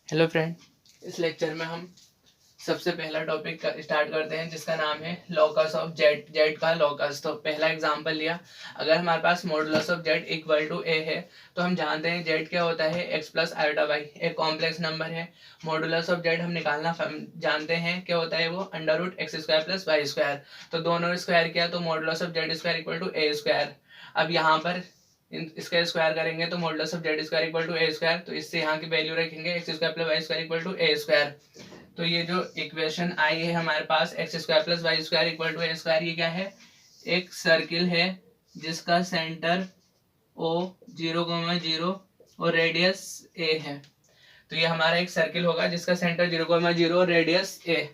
Hello friend, इस lecture में हम सबसे पहला टॉपिक का स्टार्ट करते हैं जिसका नाम है लॉकस ऑफ जेड। जेड का लॉकस। तो पहला एग्जांपल लिया, अगर हमारे पास modulus of z equal to a है तो हम जानते हैं जेड क्या होता है, एक्स प्लस आयोटा वाई। एक कॉम्प्लेक्स नंबर है, मॉडुलस ऑफ जेड हम निकालना जानते हैं क्या होता है, वो under root x square plus y square. तो दोनों स्क्वायर किया तो modulus of Z square equal to a square. अब यहाँ पर इसका स्क्वायर करेंगे तो modulus of Z square equal to a square, तो इससे यहाँ की वैल्यू रखेंगे x square plus y square equal to a square. तो ये जो इक्वेशन आई है हमारे पास x square plus y square equal to a square, ये क्या है, एक सर्किल है जिसका सेंटर ओ 0,0 और रेडियस ए है। तो ये हमारा एक सर्किल होगा जिसका सेंटर 0,0 और radius a.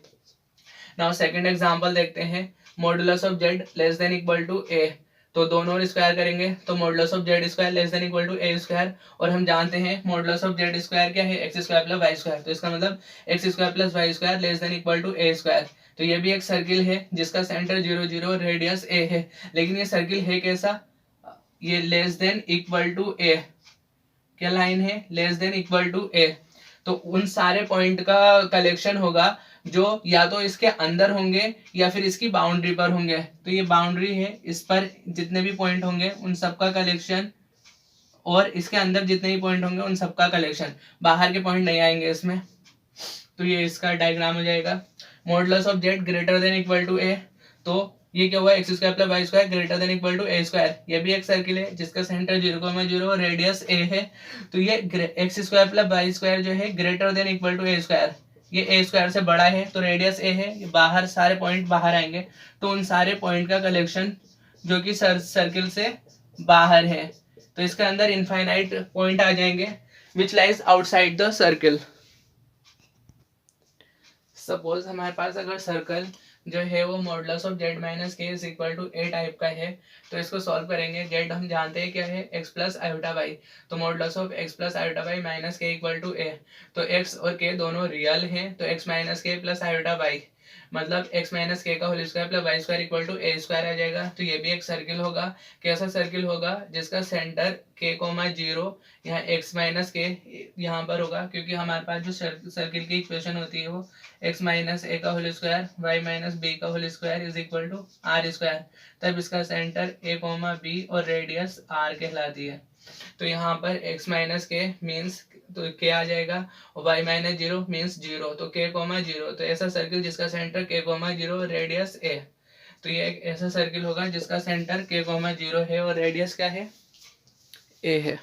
Now second example देखते हैं, modulus of z less than equal to a. तो दोनों स्क्वायर करेंगे तो modulus of Z square less than equal to a square, और हम जानते हैं मॉडुलस ऑफ जेड स्क्वायर क्या है, x square plus y square. तो इसका मतलब x square plus y square less than equal to a square. तो ये भी एक सर्किल है जिसका सेंटर 0,0 रेडियस ए है, लेकिन ये सर्किल है कैसा, ये लेस देन इक्वल टू ए। क्या लाइन है, less than equal to a. तो उन सारे पॉइंट का कलेक्शन होगा जो या तो इसके अंदर होंगे या फिर इसकी बाउंड्री पर होंगे। तो ये बाउंड्री है, इस पर जितने भी पॉइंट होंगे उन सबका कलेक्शन, और इसके अंदर जितने भी पॉइंट होंगे उन सबका कलेक्शन। बाहर के पॉइंट नहीं आएंगे इसमें। तो ये इसका डायग्राम हो जाएगा। Modulus of z greater than equal to a, तो ये क्या हुआ, x square plus y square greater than equal to a square. ये भी एक सर्किल है जिसका सेंटर 0,0 रेडियस ए है। तो ये x square plus y square जो है greater than equal to a square, ये ए स्क्वायर से बड़ा है तो रेडियस ए है, ये बाहर सारे पॉइंट बाहर आएंगे। तो उन सारे पॉइंट का कलेक्शन जो कि सर्किल से बाहर है, तो इसके अंदर इनफाइनाइट पॉइंट आ जाएंगे which lies outside the circle. Suppose हमारे पास अगर सर्कल जो है वो modulus of z minus k is equal to a type का है, तो इसको सॉल्व करेंगे। जेड हम जानते हैं क्या है, एक्स प्लस आयोटा वाई। तो modulus of x plus iota y minus k equal to a. तो एक्स और के दोनों रियल हैं, तो x minus k plus iota y मतलब एक्स माइनस के का whole square plus y square equal to a square आ जाएगा। तो ये भी एक सर्किल होगा। कैसा सर्किल होगा, जिसका सेंटर के कोमा 0 यहाँ एक्स माइनस के यहाँ पर होगा, क्योंकि हमारे पास जो सर्किल की इक्वेशन होती है वो एक्स माइनस ए का whole square y minus b का whole square is equal to r square. तब इसका सेंटर ए कोमा बी और रेडियस आर कहलाती है। तो यहाँ पर x माइनस के मीन्स तो के आ जाएगा, और y माइनस 0 मीन्स 0, तो k कोमा 0। तो ऐसा सर्किल जिसका centre k comma 0 radius a। तो ये एक ऐसा सर्किल होगा जिसका सेंटर k कोमा 0 है और रेडियस क्या है, a है।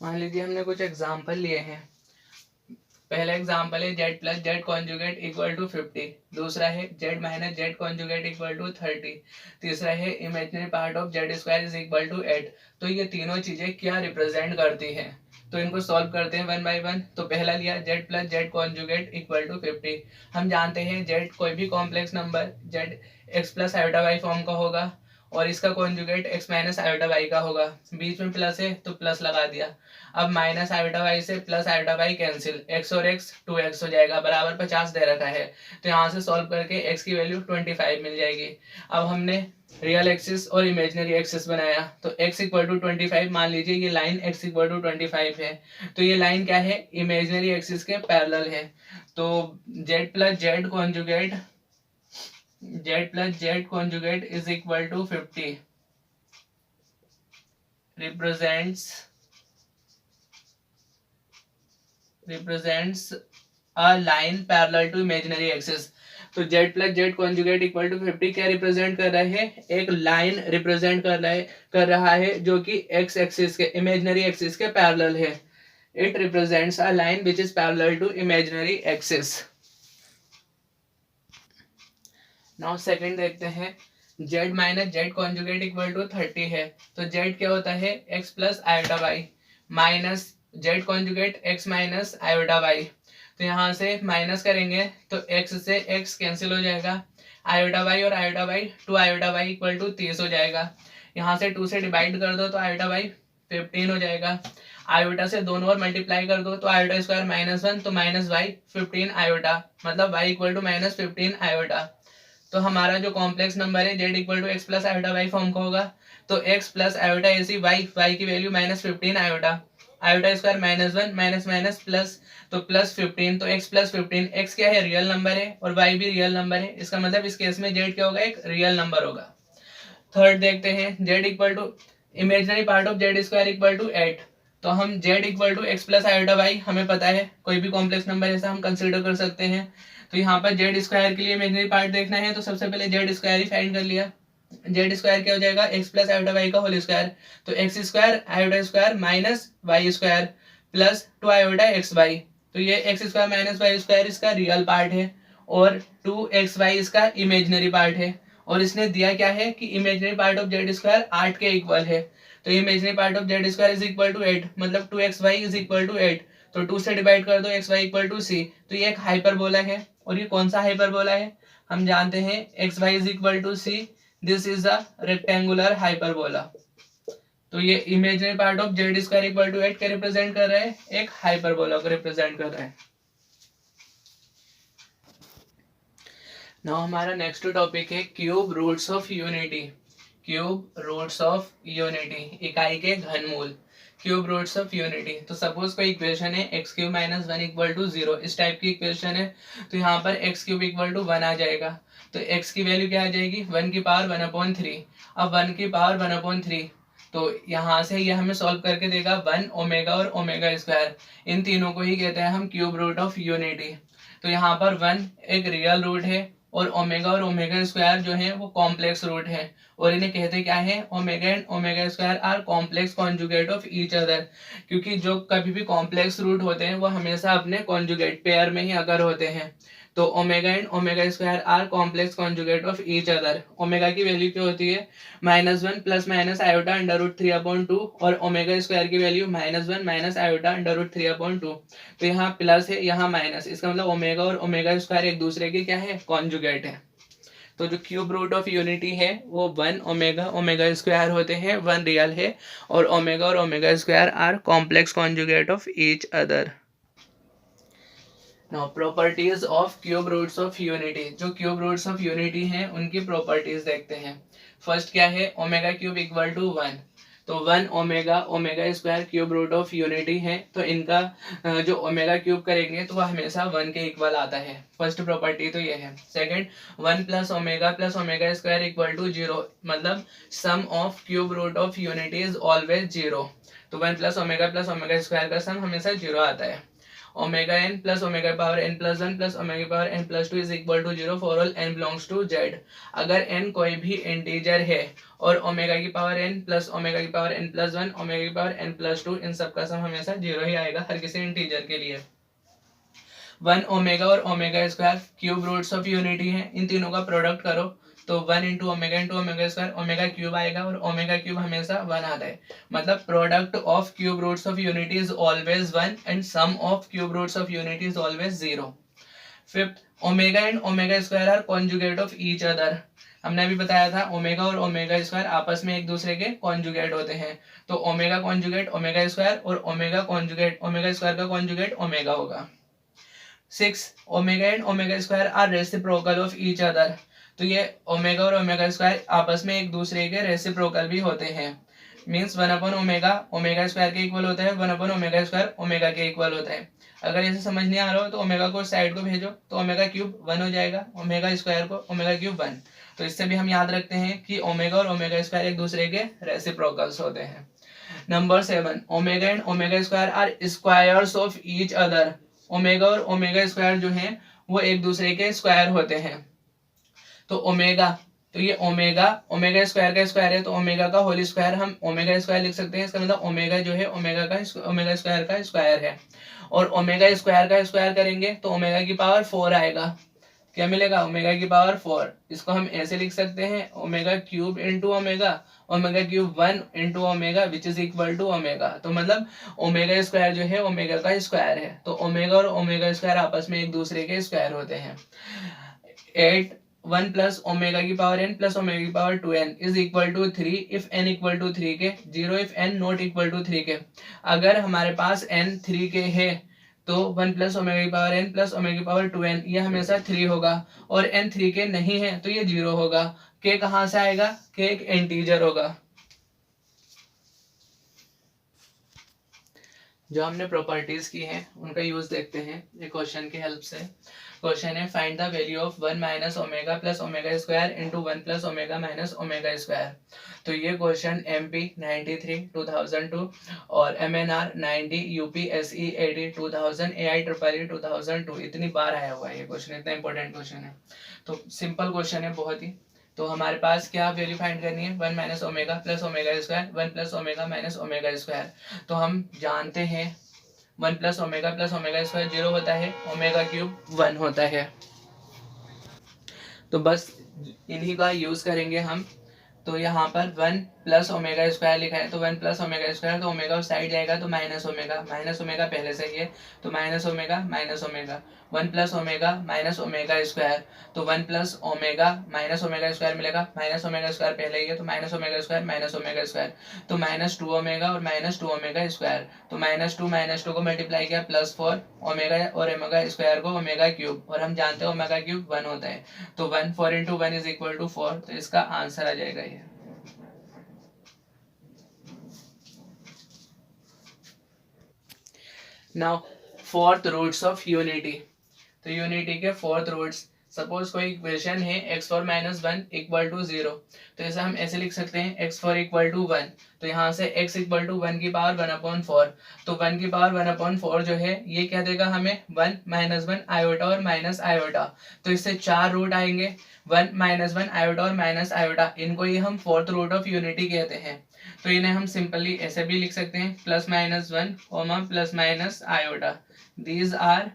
मान लीजिए हमने कुछ एग्जाम्पल लिए हैं। पहला एग्जाम्पल है z plus z conjugate equal to 50। दूसरा है z minus z conjugate equal to 30। तीसरा है imaginary part of Z square is equal to 8। तो ये तीनों चीजें क्या रिप्रेजेंट करती हैं, तो इनको सॉल्व करते हैं वन बाय वन। तो पहला लिया z plus z conjugate equal to 50। हम जानते हैं जेड कोई भी complex number z x plus iota y form का होगा, और इसका conjugate x minus iota y का होगा। बीच में प्लस है तो प्लस लगा दिया। अब माइनस आयोटा वाई से plus iota y cancel, x और एक्स 2x हो जाएगा, बराबर 50 दे रखा है। तो यहाँ से सॉल्व करके x की वैल्यू 25 मिल जाएगी। अब हमने रियल एक्सिस और इमेजिनरी एक्सिस बनाया, तो x इक्वल टू 25, मान लीजिए ये लाइन x इक्वल टू 25 है, तो ये लाइन क्या है, इमेजिनरी एक्सिस के पैरेलल है। तो z plus z conjugate is equal to 50 represents a line parallel to imaginary axis। तो z plus z conjugate equal to 50 क्या रिप्रेजेंट कर रहा है, एक लाइन रिप्रेजेंट कर रहा है जो कि x एक्सिस के इमेजिनरी एक्सिस के पैरेलल है। It represents a line which is parallel to imaginary axis. Now second देखते हैं, z minus z conjugate equal to 30 है। तो z क्या होता है, x plus iota y minus z conjugate x minus iota y. तो यहाँ से माइनस करेंगे तो x से x कैंसिल हो जाएगा, आयोटा वाई और iota y 2 iota y equal to 30 हो जाएगा। यहाँ से 2 से डिवाइड कर दो तो आयोटा वाई 15 हो जाएगा। आयोटा से दोनों और मल्टीप्लाई कर दो तो आयोटा स्क्वायर -1 तो माइनस वाई 15 आयोटा, मतलब y equal to minus 15 iota. तो हमारा जो कॉम्प्लेक्स नंबर है z equal to x plus iota y form का होगा। तो x प्लस आयोटा ऐसी वाई की value -15 iota. Iota square minus 1 minus minus plus, तो प्लस 15, तो x प्लस 15, x क्या है रियल नंबर है और y भी रियल नंबर है, इसका मतलब इस केस में z क्या होगा एक रियल नंबर होगा। थर्ड देखते हैं z equal to imaginary part of z square equal to 8, तो हम z equal to x plus iota y हमें पता है, कोई भी कॉम्प्लेक्स नंबर ऐसा हम कंसीडर कर सकते हैं। तो यहाँ पर z स्क्वायर के लिए इमेजिनरी पार्ट देखना है, तो सबसे पहले z स्क्वायर ही फाइंड कर लिया। z स्क्वायर क्या हो जाएगा एक्स प्लस आयोटा वाई का होल स्क्वायर, तो x square iota square minus y square plus 2 iota x y, तो ये x square minus y square इसका रियल पार्ट है और 2xy इसका इमेजिनरी पार्ट है। और इसने दिया क्या है कि imaginary part of Z square 8 के इक्वल है, तो imaginary part of Z square is equal to 8, मतलब 2xy इज इक्वल टू 8, तो 2 से डिवाइड कर दो xy इक्वल टू c, तो ये एक हाइपरबोला है। और ये कौन सा हाइपरबोला है हम जानते हैं, xy is equal to c, this is a rectangular hyperbola. तो ये imaginary part of Z square equal to 8 के रिप्रेजेंट कर रहा है, एक हाइपरबोला को रिप्रेजेंट कर रहा है। नाउ हमारा नेक्स्ट टॉपिक है cube roots of unity. Cube roots of unity, इकाई के घनमूल। क्यूब रूट्स ऑफ यूनिटी, तो सपोज कोई इक्वेशन है x cube minus 1 equal to 0, इस टाइप की इक्वेशन है, तो यहाँ पर एक्स क्यूब इक्वल टू 1 आ जाएगा, तो एक्स की वैल्यू क्या आ जाएगी 1 की पावर 1/3। अब 1 की पावर 1/3, तो यहाँ से ये हमें सॉल्व करके देगा 1 ओमेगा और ओमेगा स्क्वायर, इन तीनों को ही कहते हैं हम क्यूब रूट ऑफ यूनिटी। तो यहाँ पर 1 एक रियल रूट है और ओमेगा स्क्वायर जो है वो कॉम्प्लेक्स रूट है, और इन्हें कहते क्या है omega and omega square are complex conjugate of each other, क्योंकि जो कभी भी कॉम्प्लेक्स रूट होते हैं वो हमेशा अपने कॉन्जुगेट पेयर में ही अगर होते हैं। तो omega and omega square are complex conjugate of each other. Omega की वैल्यू क्या होती है -1 प्लस माइनस आयोटा √3/2 और ओमेगा स्क्वायर की वैल्यू -1 माइनस आयोटा √3/2। तो यहाँ प्लस है यहाँ माइनस, इसका मतलब ओमेगा और ओमेगा स्क्वायर एक दूसरे के क्या है कॉन्जुगेट है। तो जो क्यूब रूट ऑफ यूनिटी है वो 1 ओमेगा ओमेगा स्क्वायर होते हैं, 1 रियल है और omega square are complex conjugate of each other. Now properties of cube roots of unity, जो क्यूब रूट्स ऑफ यूनिटी हैं उनकी प्रॉपर्टीज देखते हैं। फर्स्ट क्या है ओमेगा क्यूब इक्वल टू 1, तो 1 omega omega square cube root of unity है, तो इनका जो ओमेगा क्यूब करेंगे तो वह हमेशा 1 के इक्वल आता है। फर्स्ट प्रॉपर्टी तो ये है। Second 1 plus omega square equal to 0, मतलब sum of cube root of unity is always 0, तो 1 प्लस ओमेगा स्क्वायर का सम हमेशा 0 आता है। Omega n plus omega power n plus 1 plus omega power n plus 2 is equal to 0 for all n belongs to Z. अगर n कोई भी integer है और ओमेगा की पावर एन प्लस ओमेगा की पावर एन प्लस 1 ओमेगा की power n plus 2 इन सब का सम हमेशा 0 ही आएगा हर किसी इंटीजर के लिए। 1 ओमेगा और omega square cube roots of unity है, इन तीनों का प्रोडक्ट करो तो 1 into omega square omega cube आएगा और ओमेगा क्यूब हमेशा 1 आता है, मतलब product of cube roots of unity is always 1 and sum of cube roots of unity is always 0। Fifth omega and omega square are conjugate of each other, हमने अभी बताया था ओमेगा और ओमेगा स्क्वायर आपस में एक दूसरे के कॉन्जुगेट होते हैं, तो ओमेगा कॉन्जुगेट ओमेगा स्क्वायर और ओमेगा कॉन्जुगेट ओमेगा स्क्वायर का कॉन्जुगेट ओमेगा होगा। 6 omega and omega square are reciprocal of each other, तो ये ओमेगा और ओमेगा स्क्वायर आपस में एक दूसरे के रेसिप्रोकल भी होते हैं, मींस 1 ओमेगा ओमेगा स्क्वायर के इक्वल होता है, 1 ओमेगा स्क्वायर ओमेगा के इक्वल होता है। अगर ऐसे समझ नहीं आ रहा हो तो ओमेगा को साइड को भेजो तो ओमेगा क्यूब 1 हो जाएगा, ओमेगा स्क्वायर को ओमेगा क्यूब 1, तो इससे भी हम याद रखते हैं कि ओमेगा और ओमेगा स्क्वायर एक दूसरे के रेसिप्रोकल्स होते हैं। Number 7 omega and omega square are squares of each other, omega और ओमेगा स्क्वायर जो हैं वो एक दूसरे के स्क्वायर होते हैं। तो ओमेगा, तो ये ओमेगा ओमेगा स्क्वायर का स्क्वायर है, तो ओमेगा का होल स्क्वायर हम ओमेगा स्क्वायर लिख सकते हैं, इसका मतलब ओमेगा जो है ओमेगा स्क्वायर का स्क्वायर है, और ओमेगा स्क्वायर का स्क्वायर करेंगे तो ओमेगा की पावर 4 आएगा, क्या मिलेगा ओमेगा की पावर 4। इसको हम ऐसे लिख सकते हैं omega cube into omega cube 1 into omega which is equal to omega, तो मतलब ओमेगा स्क्वायर जो है ओमेगा का स्क्वायर है, तो ओमेगा और ओमेगा स्क्वायर आपस में एक दूसरे के स्क्वायर होते हैं। 8 1 प्लस ओमेगा की पावर n प्लस ओमेगा की power 2n is equal to 3 if n equal to 3 k, 0 if n not equal to 3 k. अगर हमारे पास n 3 के है तो 1 प्लस ओमेगा की पावर n प्लस ओमेगा की पावर 2n ये हमेशा 3 होगा, और n 3 के नहीं है तो ये 0 होगा। k कहाँ से आएगा, k एक इंटीजर होगा। जो हमने प्रॉपर्टीज की हैं उनका यूज देखते हैं एक क्वेश्चन की हेल्प से। क्वेश्चन है find the value of 1 minus omega plus omega square into 1 plus omega minus omega square. तो ये क्वेश्चन MP 93 2002 और MNR 90 UPSE 80 2000 AIEEE 2002 इतनी बार आया हुआ है ये क्वेश्चन, इतना इंपॉर्टेंट क्वेश्चन है। तो सिंपल क्वेश्चन है बहुत ही। तो हमारे पास क्या वैल्यू फाइंड करनी है, 1 minus omega plus omega square 1 plus omega minus omega square. तो हम जानते हैं 1 प्लस ओमेगा स्क्वायर 0 होता है, ओमेगा क्यूब 1 होता है। तो बस इन्हीं का यूज करेंगे हम। तो यहाँ पर 1 प्लस ओमेगा स्क्वायर लिखा है, तो 1 प्लस ओमेगा स्क्वायर, तो ओमेगा उस साइड जाएगा तो माइनस ओमेगा पहले से ही है, तो minus omega 1 plus omega minus omega square, तो 1 plus omega minus omega square मिलेगा, माइनस ओमेगा स्क्वायर पहले ही है तो माइनस ओमेगा स्क्वायर, तो माइनस 2 ओमेगा और माइनस 2 ओमेगा स्क्वायर, तो माइनस टू को मल्टीप्लाई किया प्लस 4 ओमेगा और ओमेगा स्क्वायर को ओमेगा क्यूब, और हम जानते हैं ओमेगा क्यूब 1 होता है, तो 1 4 इंटू 1 इज इक्वल टू 4, तो इसका आंसर आ जाएगा ये। Now fourth roots of unity. तो यूनिटी के फोर्थ रूट्स, सपोज कोई इक्वेशन है x4 माइनस 1 इक्वल टू 0, तो इसे हम ऐसे लिख सकते हैं x4 इक्वल टू 1, तो यहाँ से x इक्वल टू 1 की पावर 1/4, तो 1 की पावर 1/4 जो है ये क्या देगा हमें 1 माइनस 1 आयोटा और माइनस आयोटा, तो इससे 4 रूट आएंगे 1 माइनस 1 आयोटा और माइनस आयोटा, इनको ही हम फोर्थ रूट ऑफ यूनिटी कहते हैं। तो इन्हें हम सिंपली ऐसे भी लिख सकते हैं plus minus 1 comma plus minus iota, these are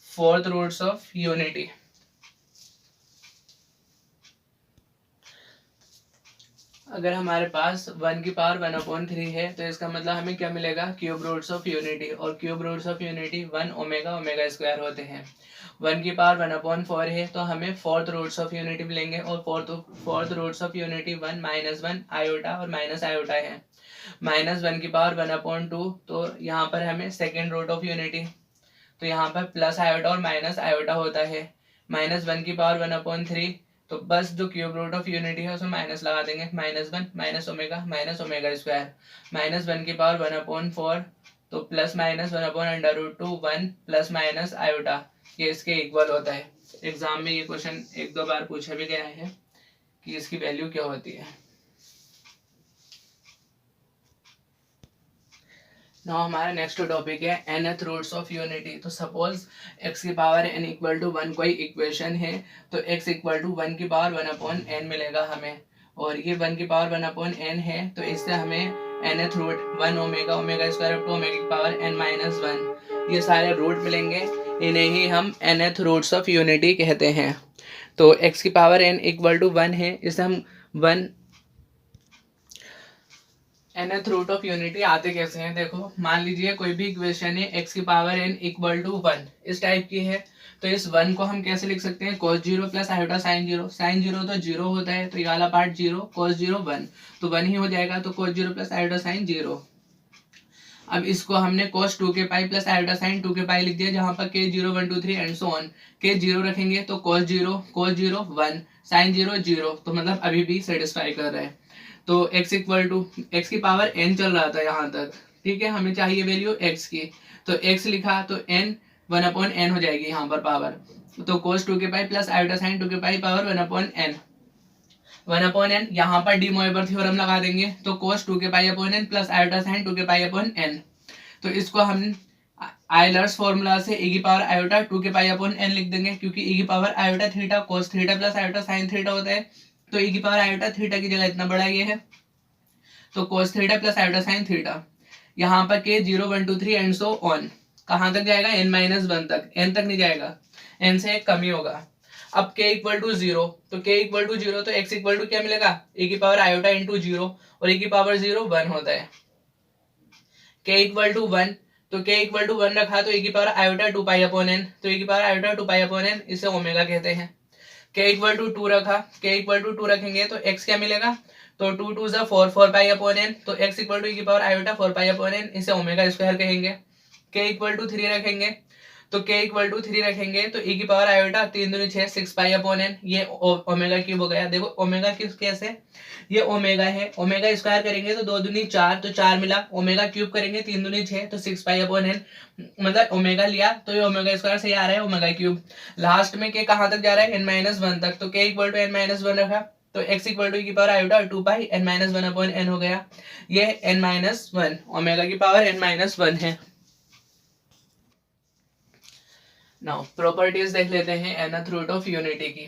fourth roots of unity. अगर हमारे पास 1 की पावर 1/3 है तो इसका मतलब हमें क्या मिलेगा, क्यूब रूट्स ऑफ यूनिटी, और cube roots of unity 1 omega square होते हैं। 1 की पावर 1/4 है तो हमें फोर्थ रूट्स ऑफ यूनिटी मिलेंगे, और fourth roots of unity 1 minus 1 iota और माइनस आयोटा है। माइनस 1 की पावर 1/2, तो यहाँ पर हमें सेकेंड रूट ऑफ यूनिटी, तो यहाँ पर प्लस आयोटा और माइनस आयोटा होता है। माइनस 1 की पावर 1/3, तो बस जो क्यूब रूट ऑफ यूनिटी है उसमें माइनस लगा देंगे, minus 1 minus omega square, minus 1 की पावर 1/4, तो plus minus 1/√2 1 plus minus iota, ये इसके इक्वल होता है। एग्जाम में ये क्वेश्चन 1-2 बार पूछा भी गया है कि इसकी वैल्यू क्या होती है। नाउ हमारा नेक्स्ट टॉपिक है nth रूट्स ऑफ यूनिटी। तो सपोज x की पावर n इक्वल टू 1 कोई इक्वेशन है, तो x इक्वल टू 1 की पावर 1/n मिलेगा हमें, और ये 1 की पावर 1/n है, तो इससे हमें nth root 1 omega square up to omega की पावर n माइनस 1, ये सारे रूट मिलेंगे, इन्हें ही हम nth रूट्स ऑफ यूनिटी कहते हैं। तो x की पावर n इक्वल टू 1 है, इससे हम 1 nth रूट ऑफ यूनिटी आते कैसे हैं, देखो मान लीजिए कोई भी इक्वेशन है x की पावर n इक्वल टू 1 इस टाइप की है, तो इस 1 को हम कैसे लिख सकते हैं, cos 0 plus iota sin 0, sin 0 तो 0 होता है, तो ये वाला पार्ट 0, cos 0 1, तो 1 ही हो जाएगा, तो cos 0 प्लस आयोटा sin 0। अब इसको हमने cos 2 के पाई प्लस आयोटा sin 2 के पाई लिख दिया, जहां पर k 0 1 2 3 and so on, k 0 रखेंगे तो cos 0 1 sin 0 0, तो मतलब अभी भी सेटिस्फाई कर रहा है। तो x इक्वल टू x की पावर n चल रहा था यहाँ तक, ठीक है, हमें चाहिए वैल्यू x की, तो x लिखा तो n 1/n हो जाएगी यहाँ पर पावर, तो cos 2 के पाई प्लस आयोटा sin 2 के पाई पावर 1/n यहाँ पर डी मोएबर थ्योरम लगा देंगे, तो cos 2 के पाई upon n plus iota sin 2 के पाई अपॉन n, तो इसको हम आयलर्स फॉर्मूला से e की पावर आयोटा 2 के पाई अपॉन n लिख देंगे, क्योंकि e की power iota theta cos theta plus iota sin theta होता है, तो e की पावर आयोटा थीटा की जगह इतना बड़ा ये है, तो cos theta plus iota sin theta, यहाँ पर k 0 1 2 3 एंड सो ऑन, कहाँ तक जाएगा n माइनस 1 तक, n तक नहीं जाएगा, n से एक कम ही होगा। अब k इक्वल टू 0, तो k इक्वल टू 0, तो x इक्वल टू क्या मिलेगा, e की पावर आयोटा इंटू 0, और e की पावर 0 1 होता है। k इक्वल टू 1, तो k इक्वल टू 1 रखा तो e की power iota 2 pi upon n, तो e की power iota 2 pi upon n, इसे ओमेगा कहते हैं। k इक्वल टू 2 रखा, k इक्वल टू 2 रखेंगे तो x क्या मिलेगा, तो 2 2 जा 4 4 पाई अपॉन n, तो x इक्वल टू e की power iota 4 pi upon n, इसे ओमेगा स्क्वायर कहेंगे। k इक्वल टू 3 रखेंगे तो k इक्वल टू 3 रखेंगे तो e की पावर आयोटा 3 दूनी 6 6 पाई अपॉन n, ये ओमेगा क्यूब हो गया। देखो ओमेगा किस कैसे, ये ओमेगा है, ओमेगा स्क्वायर करेंगे तो 2 दूनी 4 तो 4 मिला, ओमेगा क्यूब करेंगे 3 दूनी 6 तो 6 पाई अपॉन n, मतलब ओमेगा लिया तो ये ओमेगा स्क्वायर से आ रहा है ओमेगा क्यूब। लास्ट में k कहाँ तक जा रहा है n-1 तक, तो k इक्वल टू n-1 रखा तो x इक्वल टू की पावर आयोटा 2 पाई n-1 अपॉन n हो गया। ये n-1 ओमेगा की पावर n-1 है। नाउ प्रॉपर्टीज देख लेते हैं nth रूट ऑफ यूनिटी की।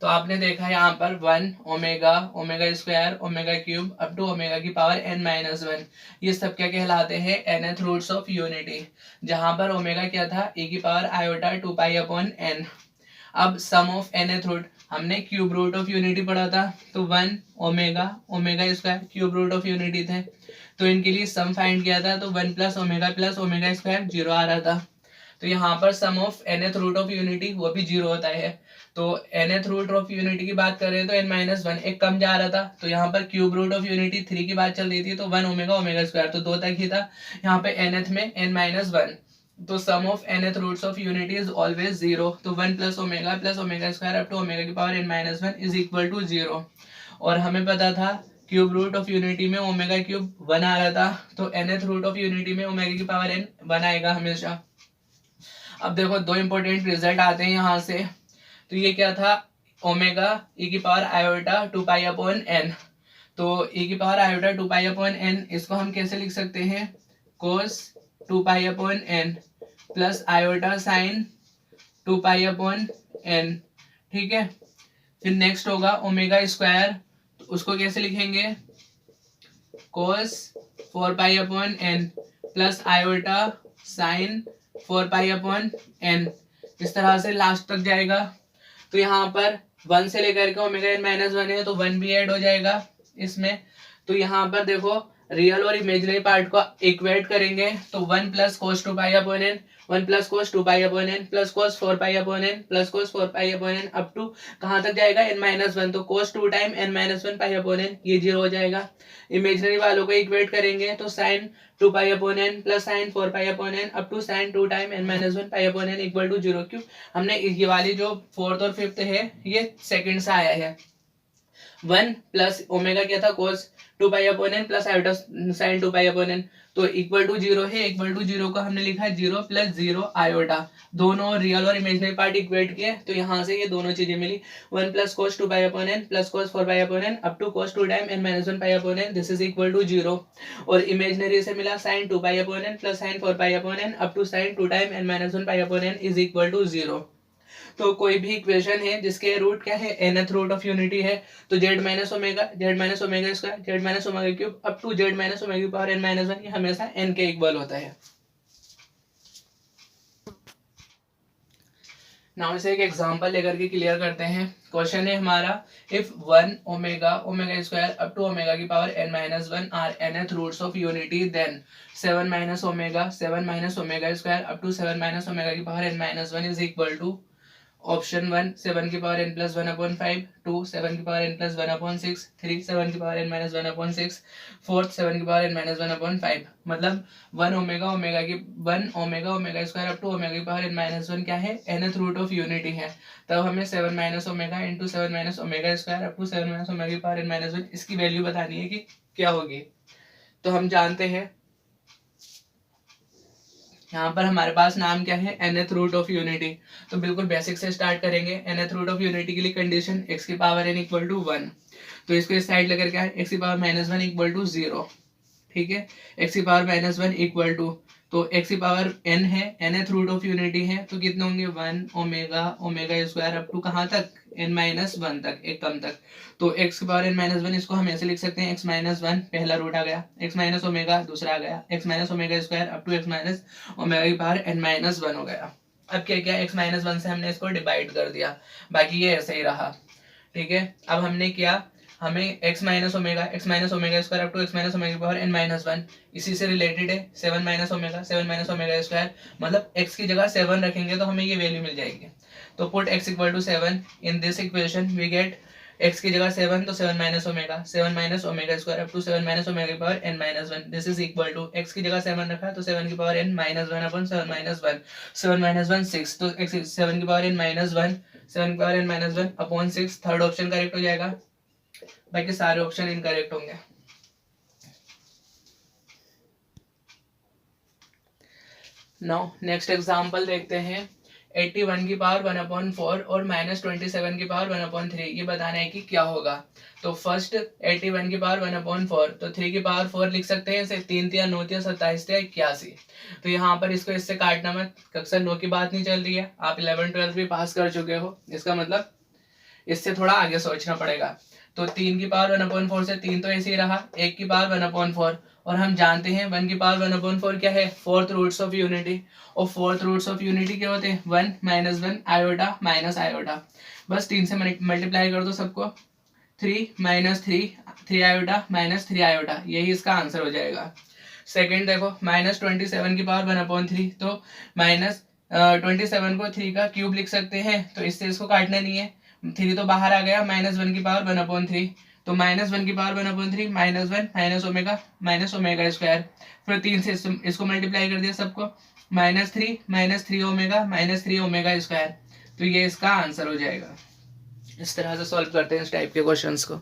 तो आपने देखा यहाँ पर 1 omega, omega square, omega cube up to omega की पावर n-1, ये सब क्या कहलाते हैं nth रूट्स ऑफ यूनिटी, जहां पर ओमेगा क्या था e की power iota 2 pi upon n। अब सम ऑफ nth रूट, हमने क्यूब रूट ऑफ यूनिटी पढ़ा था, तो 1 omega, omega square cube root of unity थे, तो इनके लिए सम फाइंड किया था तो 1 प्लस ओमेगा स्क्वायर 0 आ रहा था। तो यहाँ पर sum of nth root of unity वो भी 0 होता है। तो nth रूट ऑफ यूनिटी की बात करें तो n-1 एक कम जा रहा था, तो यहाँ पर क्यूब रूट ऑफ यूनिटी 3 की बात चल रही थी, तो 1 ओमेगा स्क्वायर तो 2 तक ही था, यहाँ पे nth में n-1, तो sum of nth roots of unity is always 0, तो 1 plus omega square up to omega की power n-1 is equal to 0। और हमें पता था क्यूब रूट ऑफ यूनिटी में ओमेगा क्यूब 1 आ रहा था, तो nth रूट ऑफ यूनिटी में ओमेगा की पावर n 1 आएगा हमेशा। अब देखो दो इंपॉर्टेंट रिजल्ट आते हैं यहाँ से, तो ये क्या था ओमेगा e की power iota 2 pi upon n, तो e की power iota 2 pi upon n इसको हम कैसे लिख सकते हैं cos 2 pi upon n plus iota sine 2 pi upon n, ठीक है। फिर नेक्स्ट होगा ओमेगा स्क्वायर, तो उसको कैसे लिखेंगे cos 4 pi upon n plus iota sine 4 pi upon n, इस तरह से लास्ट तक जाएगा। तो यहाँ पर 1 से लेकर के ओमेगा n-1 है, तो 1 भी ऐड हो जाएगा इसमें। तो यहाँ पर देखो रियल और इमेजिनरी पार्ट को इक्वेट करेंगे तो 1 plus cos 2 pi upon n, 1 plus cos 2 pi upon n plus cos 4 pi upon n plus cos 4 pi upon n up to कहाँ तक जाएगा n-1, तो cos 2 time n-1 pi upon n, ये 0 हो जाएगा। इमेजिनरी वालों को इक्वेट करेंगे तो sine 2 pi upon n plus sine 4 pi upon n up to sine 2 time n-1 pi upon n equal to 0। क्यों हमने ये वाली जो फोर्थ और फिफ्थ है ये सेकंड से आया है। 1 प्लस ओमेगा क्या था कोस 2 pi upon n plus iota sine 2 pi upon n, तो इक्वल टू 0 है, इक्वल टू 0 को हमने लिखा है 0 प्लस 0 आयोटा, दोनों रियल और इमेजिनरी पार्ट इक्वेट किए तो यहाँ से ये दोनों चीजें मिली। 1 plus cos 2 pi upon n plus cos 4 pi upon n up to cos 2 time n-1 pi upon n, this is equal to 0। और इमेजिनरी से मिला sine 2 pi upon n plus sine 4 pi upon n up to sine 2 time n-1 pi upon n is equal to 0। तो कोई भी equation है जिसके root क्या है nth रूट ऑफ यूनिटी है, तो z minus omega square z minus omega cube up to z minus omega power n-1, ये हमेशा n के इक्वल होता है। नाउ इसे एक एग्जांपल लेकर के क्लियर करते हैं। क्वेश्चन है हमारा if 1 omega square up to omega की power n-1 are nth roots of unity then 7 minus omega square up to 7 minus omega की power n-1 is equal to option 1 7 की पावर n प्लस 1 अपॉन 5, 2 7 की power n plus 1 upon 6, 3 7 की power n minus 1 upon 6, 4 7 की power n minus 1 upon 5। मतलब 1 omega square up to omega की power n minus 1 क्या है nth root of unity है। तब हमें 7 minus omega into 7 minus omega square up to 7 minus omega की पावर n माइनस 1 इसकी वैल्यू बतानी है कि क्या होगी। तो हम जानते हैं यहाँ पर हमारे पास नाम क्या है nth रूट ऑफ यूनिटी, तो बिल्कुल बेसिक से स्टार्ट करेंगे। nth रूट ऑफ यूनिटी के लिए कंडीशन x की पावर n इक्वल टू 1, तो इसको इस साइड लेकर क्या है x की पावर माइनस 1 इक्वल टू 0, ठीक है। x की पावर माइनस 1 इक्वल टू, तो x की पावर n है, nth रूट ऑफ यूनिटी है, तो कितने होंगे 1 ओमेगा स्क्वायर अप टू कहाँ तक n-1 तक, एक कम तक। तो x की पावर n-1 इसको हम ऐसे लिख सकते हैं x-1 पहला रूट आ गया, x माइनस ओमेगा दूसरा आ गया, x minus omega square up to x minus omega की पावर n-1 हो गया। अब क्या किया x-1 से हमने इसको डिवाइड कर दिया, बाकी ये ऐसे ही रहा, ठीक है। अब हमने किया हमें x minus omega square up to x minus omega की पावर n-1 इसी से रिलेटेड है 7 माइनस ओमेगा स्क्वायर, मतलब x की जगह 7 रखेंगे तो हमें ये वैल्यू मिल जाएगी। तो put x equal to 7 in this equation we get x की जगह 7 तो 7 minus omega, 7 minus omega square up to 7 minus omega की power n minus 1, this is equal to x की जगह 7 रखा तो 7 की पावर n माइनस 1 अपन 7 माइनस 1, 7 माइनस 1 6, तो x 7 की पावर n माइनस 1, 7 की power n minus 1 upon 6, third option correct हो जाएगा, बाकी सारे ऑप्शन इनकरेक्ट होंगे। नाउ नेक्स्ट एग्जांपल देखते हैं। 81 की पावर 1/4 और -27 की पावर 1/3, ये बताना है कि क्या होगा। तो फर्स्ट 81 की पावर 1/4, तो 3 की पावर 4 लिख सकते हैं, सिर्फ 3 या 9 या 27 या 81। तो यहाँ पर इसको इससे काटना मत, कक्षा 9 की बात नहीं चल रही है, आप 11-12 भी पास कर चुके हो, इसका मतलब इससे थोड़ा आगे सोचना पड़ेगा। तो 3 की पावर 1/4 से 3 तो ऐसे ही रहा, 1 की पावर 1/4, और हम जानते हैं 1 की पावर 1/4 क्या है, फोर्थ रूट्स ऑफ यूनिटी, और फोर्थ रूट्स ऑफ यूनिटी क्या होते हैं, 1 माइनस 1 आयोटा माइनस आयोटा, बस 3 से मल्टीप्लाई कर दो सबको, 3 माइनस 3 आयोटा माइनस 3 आयोटा, यही इसका आंसर हो जाएगा। सेकेंड देखो, -27 की पावर 1/3, तो -27 को 3 का क्यूब लिख सकते हैं, तो इससे इसको काटना नहीं है, 3 तो बाहर आ गया, -1 की पावर 1/3, तो -1 की पावर 1/3 -1 माइनस ओमेगा स्क्वायर, फिर 3 से इसको मल्टीप्लाई कर दिया सबको, -3 ओमेगा -3 ओमेगा स्क्वायर, तो ये इसका आंसर हो जाएगा। इस तरह से सॉल्व करते हैं इस टाइप के क्वेश्चंस को।